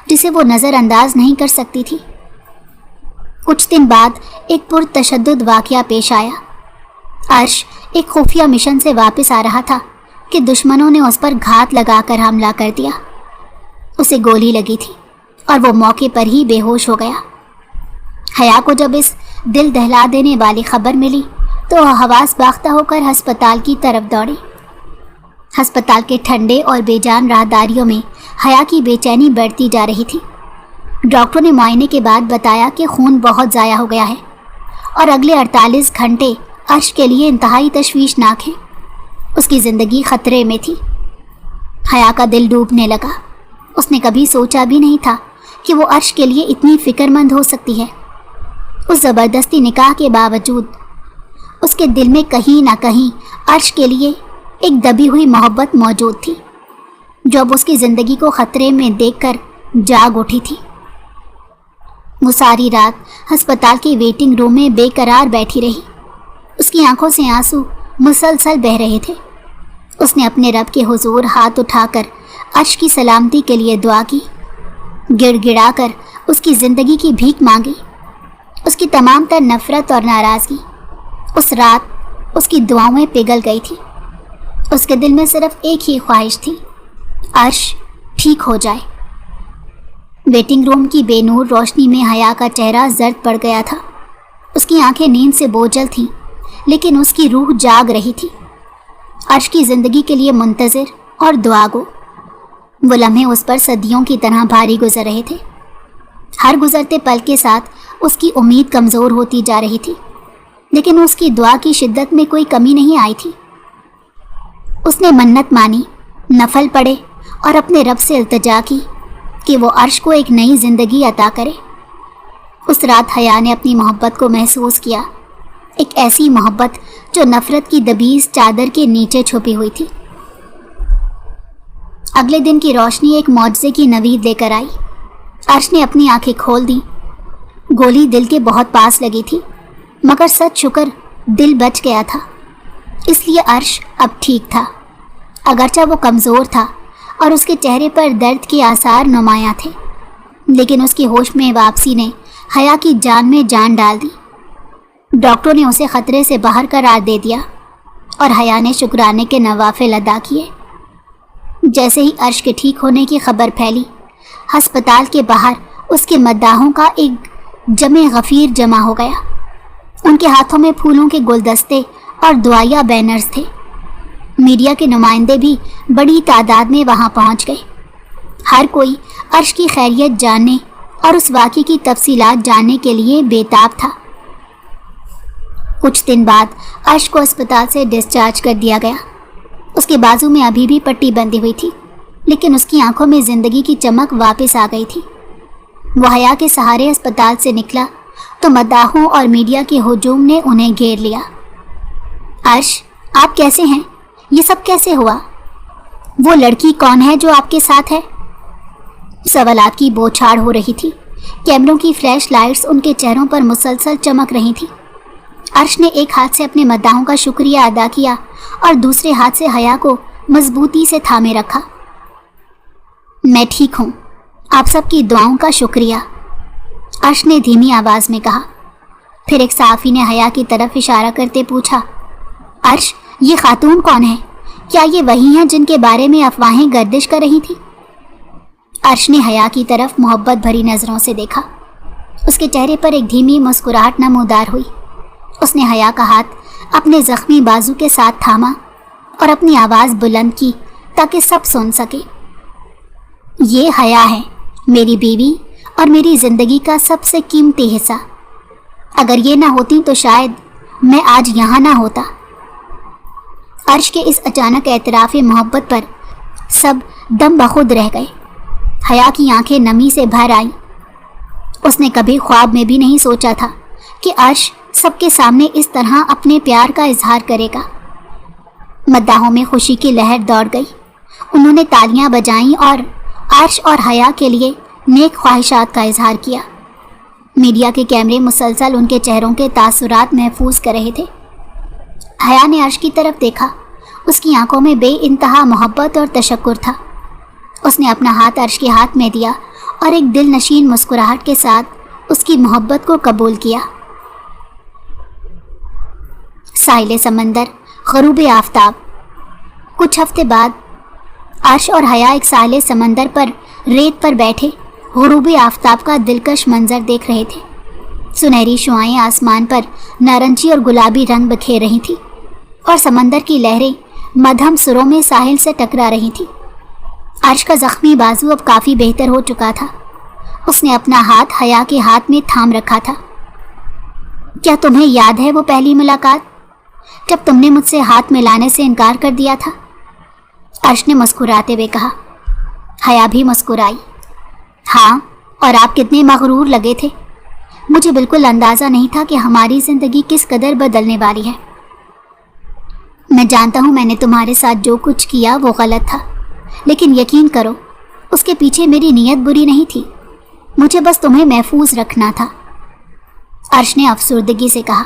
جسے وہ نظر انداز نہیں کر سکتی تھی۔ کچھ دن بعد ایک پرتشدد واقعہ پیش آیا۔ عرش ایک خفیہ مشن سے واپس آ رہا تھا کہ دشمنوں نے اس پر گھات لگا کر حملہ کر دیا۔ اسے گولی لگی تھی اور وہ موقع پر ہی بے ہوش ہو گیا۔ حیا کو جب اس دل دہلا دینے والی خبر ملی تو وہ حواس باختہ ہو کر ہسپتال کی طرف دوڑی۔ ہسپتال کے ٹھنڈے اور بے جان راہداریوں میں حیا کی بے چینی بڑھتی جا رہی تھی۔ ڈاکٹر نے معائنے کے بعد بتایا کہ خون بہت ضائع ہو گیا ہے اور اگلے 48 گھنٹے عرش کے لیے انتہائی تشویشناک ہیں۔ اس کی زندگی خطرے میں تھی۔ حیا کا دل ڈوبنے لگا۔ اس نے کبھی سوچا بھی نہیں تھا کہ وہ عرش کے لیے اتنی فکر مند ہو سکتی ہے۔ اس زبردستی نکاح کے باوجود اس کے دل میں کہیں نہ کہیں عرش کے لیے ایک دبی ہوئی محبت موجود تھی جو اب اس کی زندگی کو خطرے میں دیکھ کر جاگ اٹھی تھی۔ وہ ساری رات ہسپتال کے ویٹنگ روم میں بے قرار بیٹھی رہی۔ اس کی آنکھوں سے آنسو مسلسل بہہ رہے تھے۔ اس نے اپنے رب کے حضور ہاتھ اٹھا کر عرش کی سلامتی کے لیے دعا کی، گڑ گڑا کر اس کی زندگی کی بھیک مانگی۔ اس کی تمام تر نفرت اور ناراضگی اس رات اس کی دعاؤں میں پگھل گئی تھی۔ اس کے دل میں صرف ایک ہی خواہش تھی، عرش ٹھیک ہو جائے۔ ویٹنگ روم کی بے نور روشنی میں حیا کا چہرہ زرد پڑ گیا تھا۔ اس کی آنکھیں نیند سے بوجھل تھیں، لیکن اس کی روح جاگ رہی تھی۔ عرش کی زندگی کے لیے منتظر اور دعا گو۔ وہ لمحے اس پر صدیوں کی طرح بھاری گزر رہے تھے۔ ہر گزرتے پل کے ساتھ اس کی امید کمزور ہوتی جا رہی تھی، لیکن اس کی دعا کی شدت میں کوئی کمی نہیں آئی تھی۔ اس نے منت مانی، نفل پڑھے اور اپنے رب سے التجا کی کہ وہ عرش کو ایک نئی زندگی عطا کرے۔ اس رات حیا نے اپنی محبت کو محسوس کیا، ایک ایسی محبت جو نفرت کی دبیز چادر کے نیچے چھپی ہوئی تھی۔ اگلے دن کی روشنی ایک معجزے کی نوید لے کر آئی۔ عرش نے اپنی آنکھیں کھول دیں۔ گولی دل کے بہت پاس لگی تھی، مگر سچ شکر دل بچ گیا تھا، اس لیے عرش اب ٹھیک تھا۔ اگرچہ وہ کمزور تھا اور اس کے چہرے پر درد کے آثار نمایاں تھے، لیکن اس کی ہوش میں واپسی نے حیا کی جان میں جان ڈال دی۔ ڈاکٹروں نے اسے خطرے سے باہر قرار دے دیا اور حیا نے شکرانے کے نوافل ادا کیے۔ جیسے ہی عرش کے ٹھیک ہونے کی خبر پھیلی، ہسپتال کے باہر اس کے مداحوں کا ایک جمع غفیر جمع ہو گیا۔ ان کے ہاتھوں میں پھولوں کے گلدستے اور دعائیہ بینرز تھے۔ میڈیا کے نمائندے بھی بڑی تعداد میں وہاں پہنچ گئے۔ ہر کوئی عرش کی خیریت جاننے اور اس واقعے کی تفصیلات جاننے کے لیے بےتاب تھا۔ کچھ دن بعد عرش کو اسپتال سے ڈسچارج کر دیا گیا۔ اس کے بازو میں ابھی بھی پٹی بندھی ہوئی تھی، لیکن اس کی آنکھوں میں زندگی کی چمک واپس آ گئی تھی۔ وہ حیا کے سہارے اسپتال سے نکلا تو مداحوں اور میڈیا کے ہجوم نے انہیں گھیر لیا۔ عرش، آپ کیسے ہیں؟ یہ سب کیسے ہوا؟ وہ لڑکی کون ہے جو آپ کے ساتھ ہے؟ سوالات کی بوچھاڑ ہو رہی تھی۔ کیمروں کی فلیش لائٹس ان کے چہروں پر مسلسل چمک رہی تھی۔ عرش نے ایک ہاتھ سے اپنے مداحوں کا شکریہ ادا کیا اور دوسرے ہاتھ سے حیا کو مضبوطی سے تھامے رکھا۔ میں ٹھیک ہوں، آپ سب کی دعاؤں کا شکریہ، عرش نے دھیمی آواز میں کہا۔ پھر ایک صحافی نے حیا کی طرف اشارہ کرتے پوچھا، عرش، یہ خاتون کون ہے؟ کیا یہ وہی ہیں جن کے بارے میں افواہیں گردش کر رہی تھیں؟ عرش نے حیا کی طرف محبت بھری نظروں سے دیکھا۔ اس کے چہرے پر ایک دھیمی مسکراہٹ نمودار ہوئی۔ اس نے حیا کا ہاتھ اپنے زخمی بازو کے ساتھ تھاما اور اپنی آواز بلند کی تاکہ سب سن سکے۔ یہ حیا ہے، میری بیوی اور میری زندگی کا سب سے قیمتی حصہ۔ اگر یہ نہ ہوتی تو شاید میں آج یہاں نہ ہوتا۔ عرش کے اس اچانک اعتراف محبت پر سب دم بخود رہ گئے۔ حیا کی آنکھیں نمی سے بھر آئیں۔ اس نے کبھی خواب میں بھی نہیں سوچا تھا کہ عرش سب کے سامنے اس طرح اپنے پیار کا اظہار کرے گا۔ مداحوں میں خوشی کی لہر دوڑ گئی۔ انہوں نے تالیاں بجائیں اور عرش اور حیا کے لیے نیک خواہشات کا اظہار کیا۔ میڈیا کے کیمرے مسلسل ان کے چہروں کے تاثرات محفوظ کر رہے تھے۔ حیا نے عرش کی طرف دیکھا۔ اس کی آنکھوں میں بے انتہا محبت اور تشکر تھا۔ اس نے اپنا ہاتھ عرش کے ہاتھ میں دیا اور ایک دل نشین مسکراہٹ کے ساتھ اس کی محبت کو قبول کیا۔ ساحل سمندر، غروب آفتاب۔ کچھ ہفتے بعد عرش اور حیا ایک ساحل سمندر پر ریت پر بیٹھے غروب آفتاب کا دلکش منظر دیکھ رہے تھے۔ سنہری شعاعیں آسمان پر نارنجی اور گلابی رنگ بکھیر رہی تھیں اور سمندر کی لہریں مدھم سروں میں ساحل سے ٹکرا رہی تھیں۔ عرش کا زخمی بازو اب کافی بہتر ہو چکا تھا۔ اس نے اپنا ہاتھ حیا کے ہاتھ میں تھام رکھا تھا۔ کیا تمہیں یاد ہے وہ پہلی ملاقات جب تم نے مجھ سے ہاتھ ملانے سے انکار کر دیا تھا؟ عرش نے مسکراتے ہوئے کہا۔ حیا بھی مسکرائی۔ ہاں، اور آپ کتنے مغرور لگے تھے۔ مجھے بالکل اندازہ نہیں تھا کہ ہماری زندگی کس قدر بدلنے والی ہے۔ میں جانتا ہوں میں نے تمہارے ساتھ جو کچھ کیا وہ غلط تھا، لیکن یقین کرو اس کے پیچھے میری نیت بری نہیں تھی۔ مجھے بس تمہیں محفوظ رکھنا تھا۔ عرش نے افسردگی سے کہا۔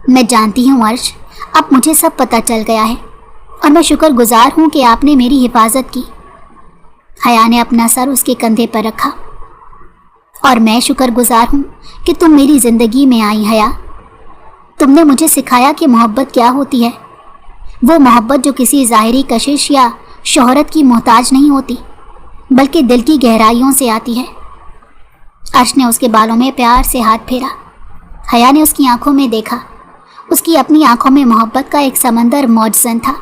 میں جانتی ہوں عرش، اب مجھے سب پتہ چل گیا ہے اور میں شکر گزار ہوں کہ آپ نے میری حفاظت کی۔ حیا نے اپنا سر اس کے کندھے پر رکھا۔ اور میں شکر گزار ہوں کہ تم میری زندگی میں آئی حیا۔ تم نے مجھے سکھایا کہ محبت کیا ہوتی ہے، وہ محبت جو کسی ظاہری کشش یا شہرت کی محتاج نہیں ہوتی، بلکہ دل کی گہرائیوں سے آتی ہے۔ عرش نے اس کے بالوں میں پیار سے ہاتھ پھیرا۔ حیا نے اس کی آنکھوں میں دیکھا۔ اس کی اپنی آنکھوں میں محبت کا ایک سمندر موجزن تھا۔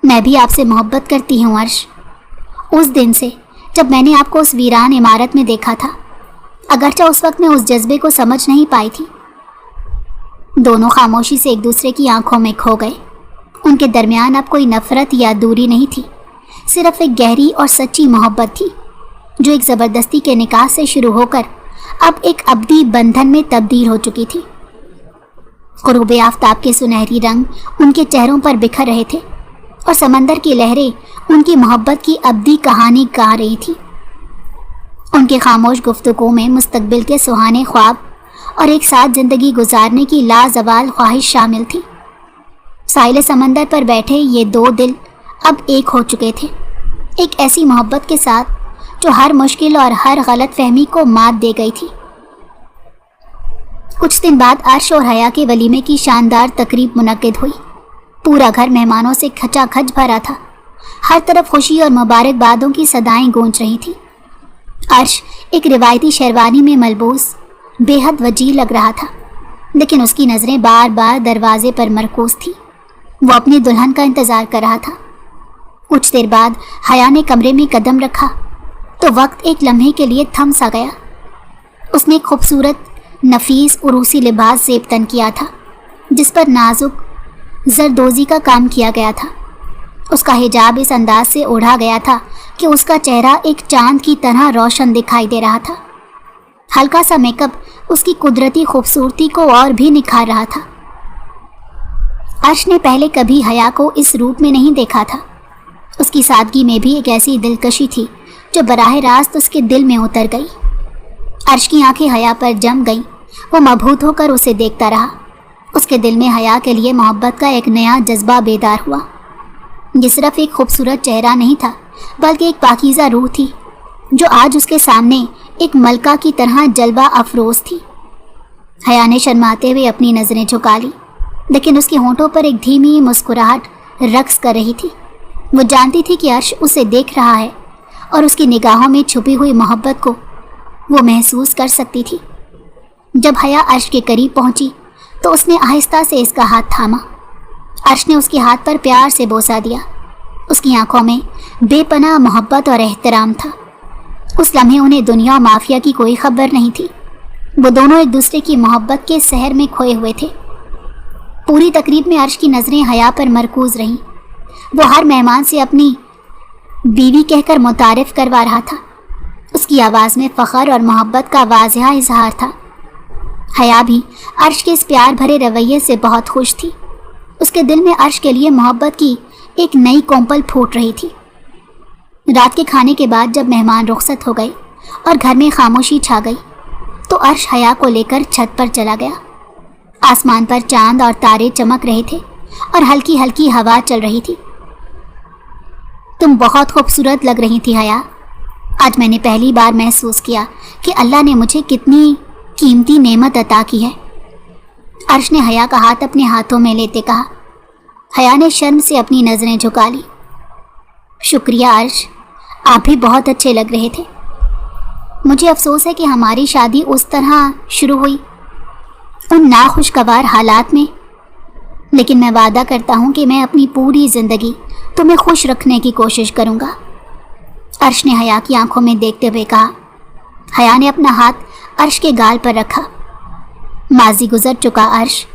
میں بھی آپ سے محبت کرتی ہوں عرش، اس دن سے جب میں نے آپ کو اس ویران عمارت میں دیکھا تھا، اگرچہ اس وقت میں اس جذبے کو سمجھ نہیں پائی تھی۔ دونوں خاموشی سے ایک دوسرے کی آنکھوں میں کھو گئے۔ ان کے درمیان اب کوئی نفرت یا دوری نہیں تھی، صرف ایک گہری اور سچی محبت تھی جو ایک زبردستی کے نکاح سے شروع ہو کر اب ایک ابدی بندھن میں تبدیل ہو چکی تھی۔ غروب آفتاب کے سنہری رنگ ان کے چہروں پر بکھر رہے تھے اور سمندر کی لہریں ان کی محبت کی ابدی کہانی گا رہی تھی۔ ان کے خاموش گفتگو میں مستقبل کے سہانے خواب اور ایک ساتھ زندگی گزارنے کی لازوال خواہش شامل تھی۔ ساحل سمندر پر بیٹھے یہ دو دل اب ایک ہو چکے تھے، ایک ایسی محبت کے ساتھ جو ہر مشکل اور ہر غلط فہمی کو مات دے گئی تھی۔ کچھ دن بعد عرش اور حیا کے ولیمے کی شاندار تقریب منعقد ہوئی۔ پورا گھر مہمانوں سے کھچا کھچ بھرا تھا، ہر طرف خوشی اور مبارکبادوں کی صدائیں گونج رہی تھیں۔ عرش ایک روایتی شیروانی میں ملبوس بے حد وجیح لگ رہا تھا، لیکن اس کی نظریں بار بار دروازے پر مرکوز تھی۔ وہ اپنی دلہن کا انتظار کر رہا تھا۔ کچھ دیر بعد حیا نے کمرے میں قدم رکھا تو وقت ایک لمحے کے لیے تھم سا گیا۔ اس نے ایک خوبصورت نفیس عروسی لباس زیب تن کیا تھا جس پر نازک زردوزی کا کام کیا گیا تھا۔ اس کا حجاب اس انداز سے اوڑھا گیا تھا کہ اس کا چہرہ ایک چاند کی طرح روشن دکھائی دے رہا تھا۔ ہلکا سا میک اپ اس کی قدرتی خوبصورتی کو اور بھی نکھار رہا تھا۔ عرش نے پہلے کبھی حیا کو اس روپ میں نہیں دیکھا تھا۔ اس کی سادگی میں بھی ایک ایسی دلکشی تھی جو براہ راست اس کے دل میں اتر گئی۔ عرش کی آنکھیں حیا پر جم گئیں۔ وہ مبہوت ہو کر اسے دیکھتا رہا۔ اس کے دل میں حیا کے لیے محبت کا ایک نیا جذبہ بیدار ہوا۔ یہ صرف ایک خوبصورت چہرہ نہیں تھا، بلکہ ایک پاکیزہ روح تھی جو آج اس کے سامنے ایک ملکہ کی طرح جلوہ افروز تھی۔ حیا نے شرماتے ہوئے اپنی نظریں جھکا لی، لیکن اس کے ہونٹوں پر ایک دھیمی مسکراہٹ رقص کر رہی تھی۔ وہ جانتی تھی کہ عرش اسے دیکھ رہا ہے اور اس کی نگاہوں میں چھپی ہوئی محبت کو وہ محسوس کر سکتی تھی۔ جب حیا عرش کے قریب پہنچی تو اس نے آہستہ سے اس کا ہاتھ تھاما۔ عرش نے اس کے ہاتھ پر پیار سے بوسہ دیا۔ اس کی آنکھوں میں بے پناہ محبت اور احترام تھا۔ اس لمحے انہیں دنیا و مافیا کی کوئی خبر نہیں تھی۔ وہ دونوں ایک دوسرے کی محبت کے سحر میں کھوئے ہوئے تھے۔ پوری تقریب میں عرش کی نظریں حیا پر مرکوز رہیں۔ وہ ہر مہمان سے اپنی بیوی کہہ کر متعارف کروا رہا تھا۔ اس کی آواز میں فخر اور محبت کا واضح اظہار تھا۔ حیا بھی عرش کے اس پیار بھرے رویے سے بہت خوش تھی۔ اس کے دل میں عرش کے لیے محبت کی ایک نئی کونپل پھوٹ رہی تھی۔ رات کے کھانے کے بعد جب مہمان رخصت ہو گئے اور گھر میں خاموشی چھا گئی تو عرش حیا کو لے کر چھت پر چلا گیا۔ آسمان پر چاند اور تارے چمک رہے تھے اور ہلکی ہلکی ہوا چل رہی تھی۔ تم بہت خوبصورت لگ رہی تھی حیا۔ آج میں نے پہلی بار محسوس کیا کہ اللہ نے مجھے کتنی قیمتی نعمت عطا کی ہے۔ عرش نے حیا کا ہاتھ اپنے ہاتھوں میں لیتے کہا۔ حیا نے شرم سے اپنی نظریں جھکا لی۔ شکریہ عرش، آپ بھی بہت اچھے لگ رہے تھے۔ مجھے افسوس ہے کہ ہماری شادی اس طرح شروع ہوئی، ان ناخوشگوار حالات میں، لیکن میں وعدہ کرتا ہوں کہ میں اپنی پوری زندگی تمہیں خوش رکھنے کی کوشش کروں گا۔ عرش نے حیا کی آنکھوں میں دیکھتے ہوئے کہا۔ حیا نے اپنا ہاتھ عرش کے گال پر رکھا۔ ماضی گزر چکا عرش،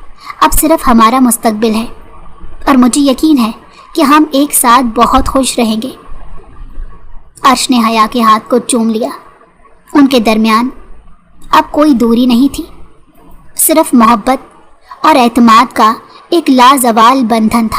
اب صرف ہمارا مستقبل ہے، اور مجھے یقین ہے کہ ہم ایک ساتھ بہت خوش رہیں گے۔ عرش نے حیا کے ہاتھ کو چوم لیا۔ ان کے درمیان اب کوئی دوری نہیں تھی، صرف محبت اور اعتماد کا ایک لازوال بندھن تھا۔